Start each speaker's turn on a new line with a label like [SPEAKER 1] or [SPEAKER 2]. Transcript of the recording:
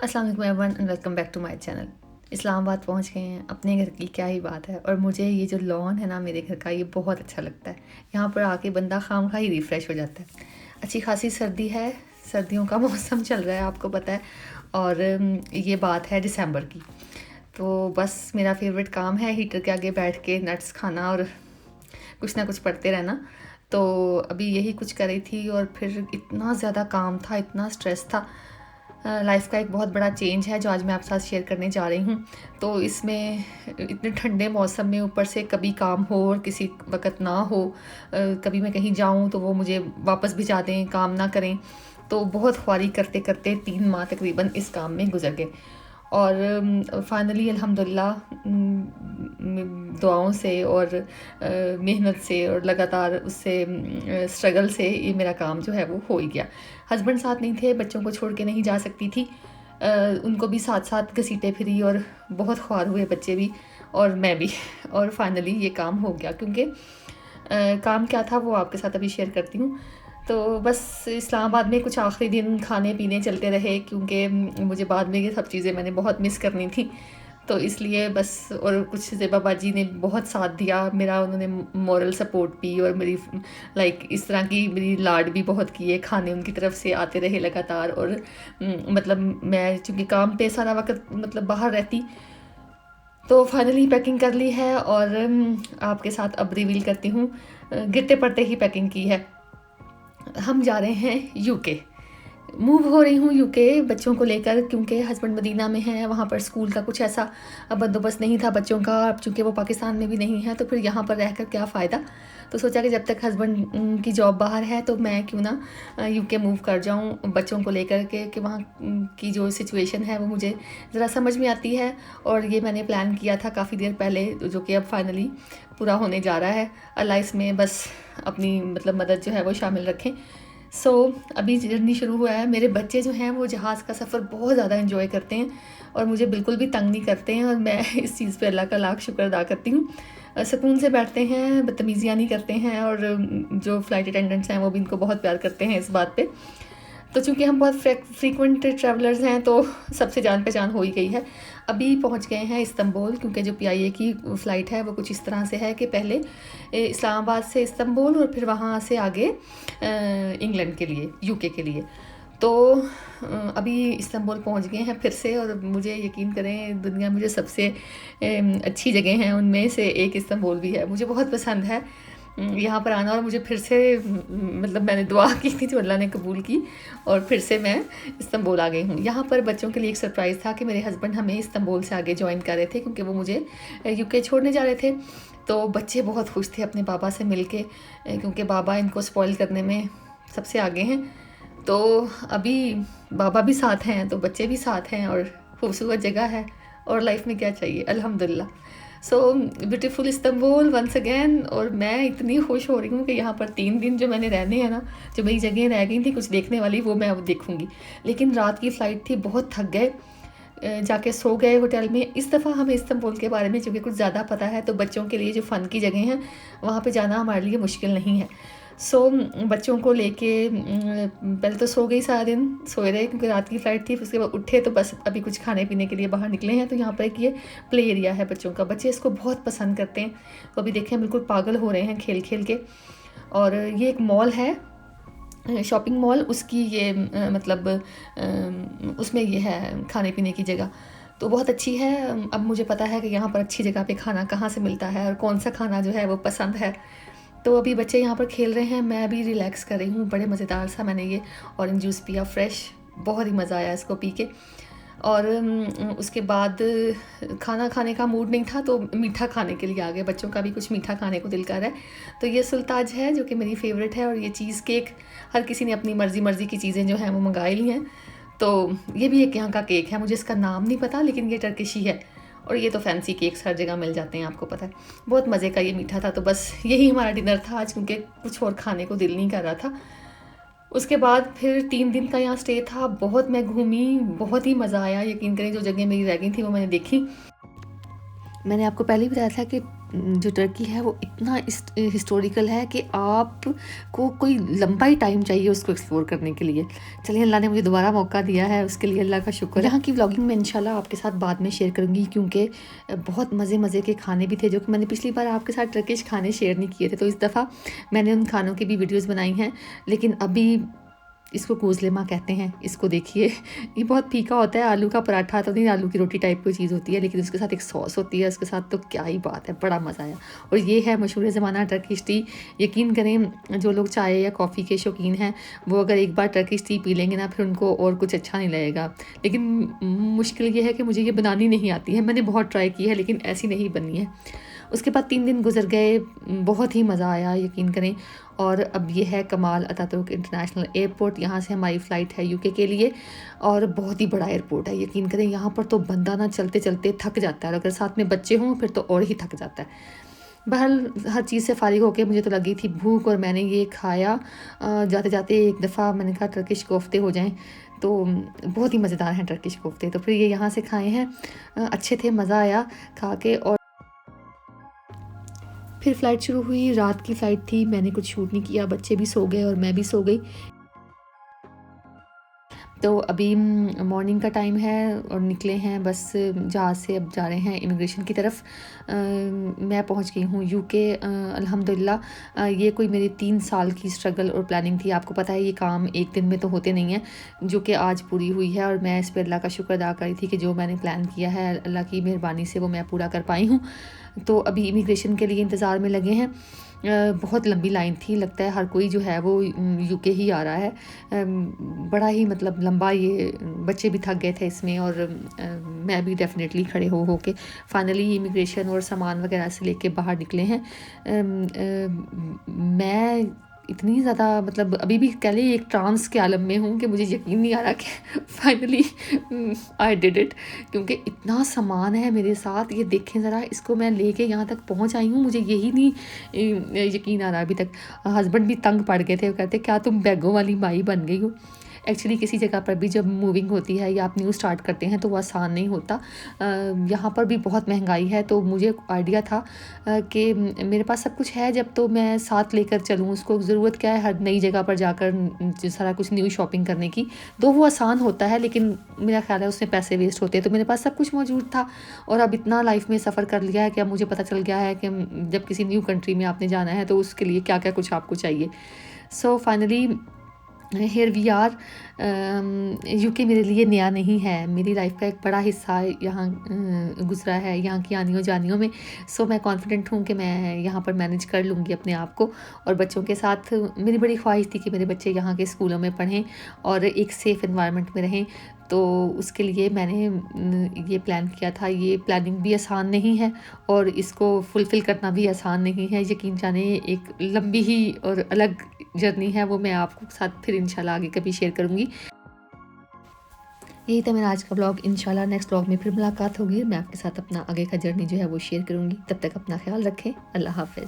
[SPEAKER 1] अस्सलाम वालेकुम everyone and welcome back to my channel. Islamabad पहुंच गए हैं, अपने घर की क्या ही बात है। और मुझे ये जो लॉन है ना मेरे घर का, ये बहुत अच्छा लगता है। यहाँ पर आके बंदा खामखा ही रिफ़्रेश हो जाता है। अच्छी खासी सर्दी है, सर्दियों का मौसम चल रहा है, आपको पता है। और ये बात है दिसंबर की। तो बस मेरा फेवरेट काम है हीटर के आगे बैठ के नट्स खाना और कुछ ना कुछ पढ़ते रहना। तो अभी यही कुछ कर रही थी और फिर इतना ज़्यादा काम था, इतना स्ट्रेस था। लाइफ का एक बहुत बड़ा चेंज है जो आज मैं आपके साथ शेयर करने जा रही हूँ। तो इसमें इतने ठंडे मौसम में ऊपर से कभी काम हो और किसी वक्त ना हो, कभी मैं कहीं जाऊँ तो वो मुझे वापस भिजा दें, काम ना करें। तो बहुत ख्वारी करते करते 3 माह तकरीबन इस काम में गुजर गए। और फाइनली अल्हम्दुलिल्लाह दुआओं से और मेहनत से और लगातार उससे स्ट्रगल से ये मेरा काम जो है वो हो ही गया। हस्बैंड साथ नहीं थे, बच्चों को छोड़ के नहीं जा सकती थी। उनको भी साथ साथ घसीटे फिरी और बहुत ख्वार हुए बच्चे भी और मैं भी। और फाइनली ये काम हो गया, क्योंकि काम क्या था वो आपके साथ अभी शेयर करती हूँ। तो बस इस्लामाबाद में कुछ आखिरी दिन खाने पीने चलते रहे, क्योंकि मुझे बाद में ये सब चीज़ें मैंने बहुत मिस करनी थी। तो इसलिए बस, और कुछ ज़ेबा बाजी ने बहुत साथ दिया मेरा, उन्होंने मॉरल सपोर्ट भी और मेरी इस तरह की मेरी लाड भी बहुत किए, खाने उनकी तरफ से आते रहे लगातार। और मतलब मैं चूँकि काम पे सारा वक्त मतलब बाहर रहती, तो फाइनली पैकिंग कर ली है और आपके साथ अब रिवील करती हूँ। गिरते पड़ते ही पैकिंग की है। हम जा रहे हैं यूके, मूव हो रही हूँ यूके बच्चों को लेकर, क्योंकि हस्बैंड मदीना में है। वहाँ पर स्कूल का कुछ ऐसा बंदोबस्त नहीं था बच्चों का, अब चूँकि वो पाकिस्तान में भी नहीं है तो फिर यहाँ पर रहकर क्या फ़ायदा। तो सोचा कि जब तक हस्बैंड की जॉब बाहर है तो मैं क्यों ना यूके मूव कर जाऊँ बच्चों को लेकर के, कि वहाँ की जो सिचुएशन है वो मुझे ज़रा समझ में आती है। और ये मैंने प्लान किया था काफ़ी देर पहले, जो कि अब फाइनली पूरा होने जा रहा है। अल्लाह इसमें बस अपनी मतलब मदद जो है वो शामिल रखें। अभी जर्नी शुरू हुआ है। मेरे बच्चे जो हैं वो जहाज़ का सफ़र बहुत ज़्यादा एंजॉय करते हैं और मुझे बिल्कुल भी तंग नहीं करते हैं, और मैं इस चीज़ पे अल्लाह का लाख शुक्र अदा करती हूँ। सुकून से बैठते हैं, बदतमीज़ियाँ नहीं करते हैं, और जो फ़्लाइट अटेंडेंट्स हैं वो भी इनको बहुत प्यार करते हैं इस बात पे। तो चूँकि हम बहुत फ्रीक्वेंट ट्रैवलर्स हैं तो सबसे जान पहचान हो ही गई है। अभी पहुँच गए हैं इस्तांबुल, क्योंकि जो पीआईए की फ़्लाइट है वो कुछ इस तरह से है कि पहले इस्लामाबाद से इस्तांबुल और फिर वहाँ से आगे इंग्लैंड के लिए, यूके के लिए। तो अभी इस्तांबुल पहुँच गए हैं फिर से, और मुझे यकीन करें दुनिया में जो सबसे अच्छी जगह हैं उनमें से एक इस्तांबुल भी है। मुझे बहुत पसंद है यहाँ पर आना, और मुझे फिर से मतलब मैंने दुआ की थी जो अल्लाह ने कबूल की, और फिर से मैं इस्तांबुल आ गई हूँ। यहाँ पर बच्चों के लिए एक सरप्राइज़ था कि मेरे हस्बैंड हमें इस्तांबुल से आगे ज्वाइन कर रहे थे, क्योंकि वो मुझे यूके छोड़ने जा रहे थे। तो बच्चे बहुत खुश थे अपने बाबा से मिल के, क्योंकि बाबा इनको स्पॉइल करने में सबसे आगे हैं। तो अभी बाबा भी साथ हैं तो बच्चे भी साथ हैं, और खूबसूरत जगह है, और लाइफ में क्या चाहिए, अल्हम्दुलिल्लाह। So beautiful Istanbul once again. और मैं इतनी खुश हो रही हूँ कि यहाँ पर 3 दिन जो मैंने रहने हैं ना, जो मेरी जगह रह गई थी कुछ देखने वाली, वो मैं अब देखूँगी। लेकिन रात की फ़्लाइट थी, बहुत थक गए, जाके सो गए होटल में। इस दफ़ा हमें इस्तांबुल के बारे में चूँकि कुछ ज़्यादा पता है, तो बच्चों के लिए जो फ़न की जगह हैं वहाँ पे जाना हमारे लिए मुश्किल नहीं है। बच्चों को लेके पहले तो सो गई, सारा दिन सोए रहे क्योंकि रात की फ़्लाइट थी। फिर उसके बाद उठे तो बस अभी कुछ खाने पीने के लिए बाहर निकले हैं। तो यहाँ पर एक ये प्ले एरिया है बच्चों का, बच्चे इसको बहुत पसंद करते हैं। तो अभी देखें बिल्कुल पागल हो रहे हैं खेल खेल के। और ये एक मॉल है, शॉपिंग मॉल, उसकी ये मतलब उसमें ये है खाने पीने की जगह, तो बहुत अच्छी है। अब मुझे पता है कि यहाँ पर अच्छी जगह पे खाना कहाँ से मिलता है और कौन सा खाना जो है वो पसंद है। तो अभी बच्चे यहाँ पर खेल रहे हैं, मैं अभी रिलैक्स कर रही हूँ। बड़े मज़ेदार सा मैंने ये ऑरेंज जूस पिया फ्रेश, बहुत ही मज़ा आया इसको पी के। और उसके बाद खाना खाने का मूड नहीं था तो मीठा खाने के लिए आ गए। बच्चों का भी कुछ मीठा खाने को दिल कर रहा है, तो ये सुल्ताज है जो कि मेरी फेवरेट है। और ये चीज़ केक, हर किसी ने अपनी मर्ज़ी की चीज़ें जो हैं वो मंगाई ली हैं। तो ये भी एक यहाँ का केक है, मुझे इसका नाम नहीं पता, लेकिन ये टर्किश ही है। और ये तो फैंसी केक्स हर जगह मिल जाते हैं, आपको पता है। बहुत मज़े का ये मीठा था। तो बस यही हमारा डिनर था आज, क्योंकि कुछ और खाने को दिल नहीं कर रहा था। उसके बाद फिर 3 दिन का यहाँ स्टे था। बहुत मैं घूमी, बहुत ही मज़ा आया। यकीन करें जो जगह मेरी रह गई थी वो मैंने देखी। मैंने आपको पहले ही बताया था कि जो टर्की है वो इतना हिस्टोरिकल है कि आपको कोई लंबा ही टाइम चाहिए उसको एक्सप्लोर करने के लिए। चलिए, अल्लाह ने मुझे दोबारा मौका दिया है, उसके लिए अल्लाह का शुक्र है। यहाँ की व्लॉगिंग मैं इंशाल्लाह आपके साथ बाद में शेयर करूँगी, क्योंकि बहुत मज़े के खाने भी थे जो कि मैंने पिछली बार आपके साथ टर्किश खाने शेयर नहीं किए थे। तो इस दफ़ा मैंने उन खानों की भी वीडियोज़ बनाई हैं। लेकिन अभी इसको गोज़लेमा कहते हैं, इसको देखिए। ये बहुत फीका होता है, आलू का पराठा तो नहीं, आलू की रोटी टाइप की चीज़ होती है, लेकिन उसके साथ एक सॉस होती है, उसके साथ तो क्या ही बात है, बड़ा मज़ा आया। और ये है मशहूर ज़माना टर्किश टी। यकीन करें, जो लोग चाय या कॉफ़ी के शौकीन हैं वो अगर एक बार टर्किश टी पी लेंगे ना, फिर उनको और कुछ अच्छा नहीं लगेगा। लेकिन मुश्किल ये है कि मुझे ये बनानी नहीं आती है। मैंने बहुत ट्राई की है लेकिन ऐसी नहीं बनी है। उसके बाद 3 दिन गुजर गए, बहुत ही मज़ा आया, यकीन करें। और अब ये है कमाल अतातुर्क इंटरनेशनल एयरपोर्ट। यहाँ से हमारी फ़्लाइट है यूके के लिए, और बहुत ही बड़ा एयरपोर्ट है। यकीन करें, यहाँ पर तो बंदा ना चलते चलते थक जाता है, और अगर साथ में बच्चे हों फिर तो और ही थक जाता है। बहरहाल हर चीज़ से फ़ारिग होकर मुझे तो लगी थी भूख, और मैंने ये खाया। जाते जाते एक दफ़ा मैंने कहा टर्किश कोफ्ते हो जाएं, तो बहुत ही मज़ेदार हैं टर्किश कोफ्ते। तो फिर ये यहाँ से खाए हैं, अच्छे थे, मज़ा आया खा के। और फिर फ़्लाइट शुरू हुई, रात की फ़्लाइट थी, मैंने कुछ शूट नहीं किया, बच्चे भी सो गए और मैं भी सो गई। तो अभी मॉर्निंग का टाइम है और निकले हैं बस जहाज़ से, अब जा रहे हैं इमिग्रेशन की तरफ। मैं पहुंच गई हूँ यूके, अल्हम्दुलिल्लाह। ये कोई मेरी 3 साल की स्ट्रगल और प्लानिंग थी। आपको पता है ये काम एक दिन में तो होते नहीं हैं, जो कि आज पूरी हुई है, और मैं इस पर अल्लाह का शुक्र अदा करी थी कि जो मैंने प्लान किया है अल्लाह की मेहरबानी से वो मैं पूरा कर पाई हूँ। तो अभी इमिग्रेशन के लिए इंतज़ार में लगे हैं। बहुत लंबी लाइन थी, लगता है हर कोई जो है वो यूके ही आ रहा है। बड़ा ही मतलब लंबा, ये बच्चे भी थक गए थे इसमें, और मैं भी डेफिनेटली खड़े हो के फाइनली इमिग्रेशन और सामान वगैरह से लेके बाहर निकले हैं। मैं इतनी ज़्यादा मतलब अभी भी कह लें एक ट्रांस के आलम में हूँ कि मुझे यकीन नहीं आ रहा कि फाइनली आई डिड इट, क्योंकि इतना सामान है मेरे साथ। ये देखें ज़रा, इसको मैं लेके यहाँ तक पहुँच आई हूँ, मुझे यही नहीं यकीन आ रहा अभी तक। हस्बैंड भी तंग पड़ गए थे, वो कहते क्या तुम बैगों वाली माई बन गई हो। एक्चुअली किसी जगह पर भी जब मूविंग होती है या आप न्यू स्टार्ट करते हैं तो वो आसान नहीं होता। यहाँ पर भी बहुत महंगाई है, तो मुझे आइडिया था कि मेरे पास सब कुछ है, जब तो मैं साथ लेकर चलूँ। उसको ज़रूरत क्या है हर नई जगह पर जाकर सारा कुछ न्यू शॉपिंग करने की, तो वो आसान होता है, लेकिन मेरा ख्याल है उसमें पैसे वेस्ट होते हैं। तो मेरे पास सब कुछ मौजूद था, और अब इतना लाइफ में सफ़र कर लिया है कि अब मुझे पता चल गया है कि जब किसी न्यू कंट्री में आपने जाना है तो उसके लिए क्या क्या कुछ आपको चाहिए। So finally here we are. UK मेरे लिए नया नहीं है, मेरी लाइफ का एक बड़ा हिस्सा यहाँ गुजरा है, यहाँ की आनियों जानियों में। सो मैं कॉन्फिडेंट हूँ कि मैं यहाँ पर मैनेज कर लूँगी अपने आप को। और बच्चों के साथ मेरी बड़ी ख्वाहिश थी कि मेरे बच्चे यहाँ के स्कूलों में पढ़ें और एक सेफ़ एनवायरनमेंट में रहें। तो उसके लिए मैंने ये प्लान किया था। ये प्लानिंग भी आसान नहीं है और इसको फुलफ़िल करना भी आसान नहीं है। यकीन जाने एक लंबी ही और अलग जर्नी है, वो मैं आपको साथ फिर इंशाल्लाह आगे कभी शेयर करूँगी। यही था मेरा आज का ब्लॉग। इंशाल्लाह नेक्स्ट ब्लॉग में फिर मुलाकात होगी, मैं आपके साथ अपना आगे का जर्नी जो है वो शेयर करूँगी। तब तक अपना ख्याल रखें। अल्लाह हाफ़िज़।